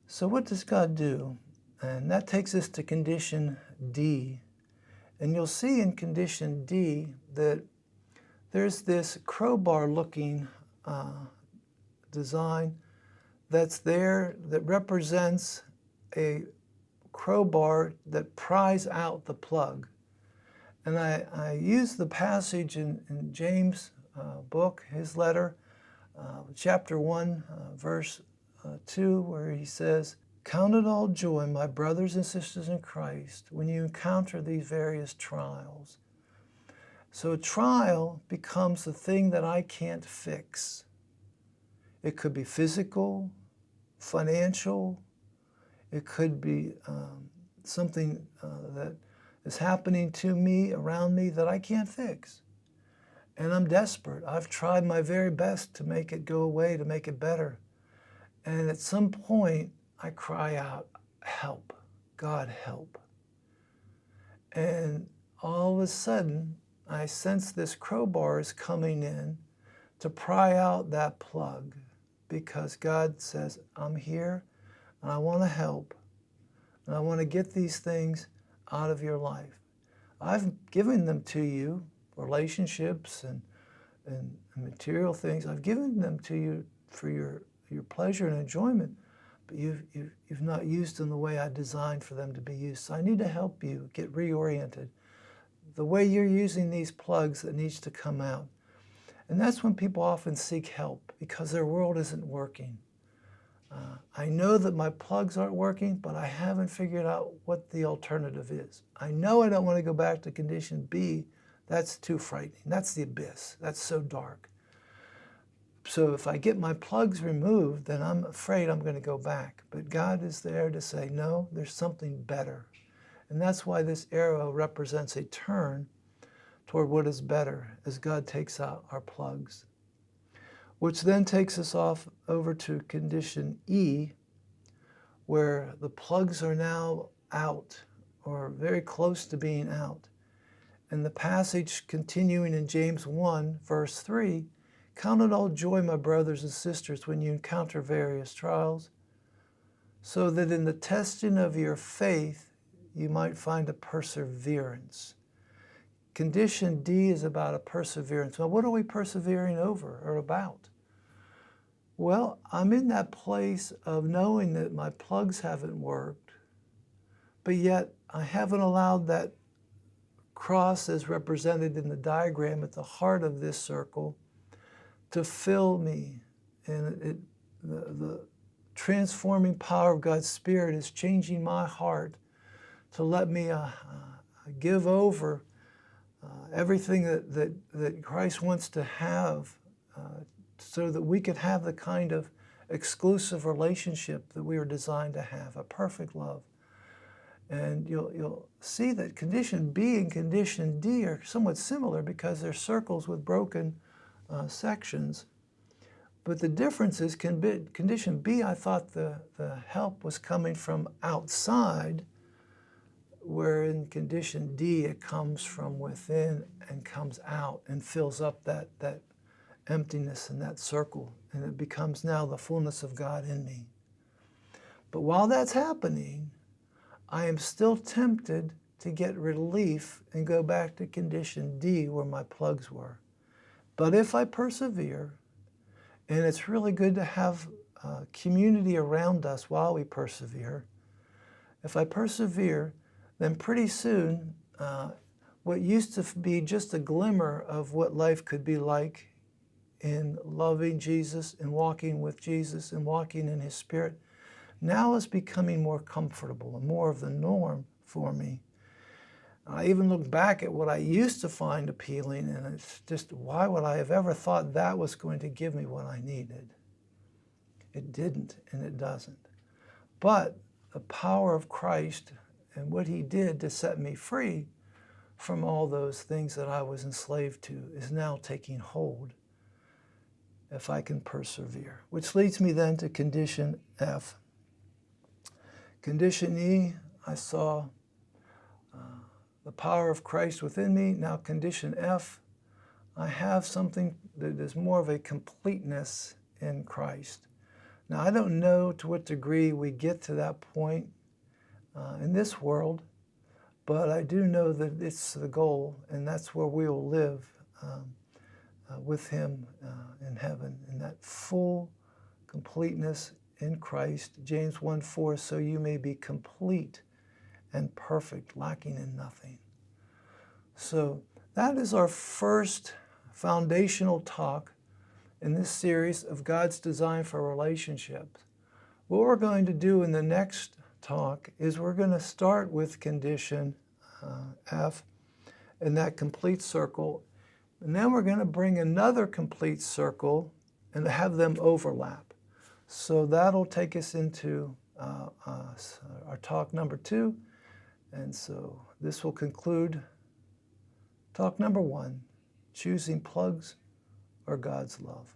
So what does God do? And that takes us to condition D. And you'll see in condition D that there's this crowbar-looking design that's there that represents a crowbar that pries out the plug. And I use the passage in James' book, his letter, chapter 1, verse 2, where he says, "Count it all joy, my brothers and sisters in Christ, when you encounter these various trials." So a trial becomes the thing that I can't fix. It could be physical, financial. It could be something that is happening to me, around me, that I can't fix. And I'm desperate. I've tried my very best to make it go away, to make it better. And at some point, I cry out, "Help, God, help." And all of a sudden, I sense this crowbar is coming in to pry out that plug, because God says, "I'm here and I want to help, and I want to get these things out of your life. I've given them to you, relationships and material things. I've given them to you for your pleasure and enjoyment, but you've not used them the way I designed for them to be used. So I need to help you get reoriented. The way you're using these plugs, that needs to come out." And that's when people often seek help, because their world isn't working. I know that my plugs aren't working, but I haven't figured out what the alternative is. I know I don't want to go back to condition B. That's too frightening. That's the abyss. That's so dark. So if I get my plugs removed, then I'm afraid I'm going to go back. But God is there to say, no, there's something better. And that's why this arrow represents a turn toward what is better, as God takes out our plugs. Which then takes us off over to condition E, where the plugs are now out, or very close to being out. And the passage continuing in James 1, verse 3, "Count it all joy, my brothers and sisters, when you encounter various trials, so that in the testing of your faith you might find a perseverance." Condition D is about a perseverance. Well, what are we persevering over or about? Well, I'm in that place of knowing that my plugs haven't worked, but yet I haven't allowed that cross, as represented in the diagram at the heart of this circle, to fill me. And the transforming power of God's Spirit is changing my heart to let me give over everything that Christ wants to have, so that we could have the kind of exclusive relationship that we were designed to have, a perfect love. And you'll see that condition B and condition D are somewhat similar, because they're circles with broken sections. But the difference is, condition B, I thought the help was coming from outside, where in condition D, it comes from within and comes out and fills up that emptiness in that circle, and it becomes now the fullness of God in me. But while that's happening, I am still tempted to get relief and go back to condition D, where my plugs were. But if I persevere, and it's really good to have community around us while we persevere, if I persevere, then pretty soon, what used to be just a glimmer of what life could be like in loving Jesus and walking with Jesus and walking in His Spirit, now is becoming more comfortable and more of the norm for me. I even look back at what I used to find appealing, and it's just, why would I have ever thought that was going to give me what I needed? It didn't, and it doesn't. But the power of Christ and what He did to set me free from all those things that I was enslaved to is now taking hold, if I can persevere. Which leads me then to condition F. Condition E, I saw the power of Christ within me. Now condition F, I have something that is more of a completeness in Christ. Now, I don't know to what degree we get to that point in this world, but I do know that it's the goal, and that's where we will live with Him in heaven, in that full completeness in Christ. James 1:4, so you may be complete and perfect, lacking in nothing. So that is our first foundational talk in this series of God's design for relationships. What we're going to do in the next talk is we're going to start with condition F in that complete circle, and then we're going to bring another complete circle and have them overlap. So that'll take us into our talk number 2. And so this will conclude talk number 1, choosing plugs or God's love.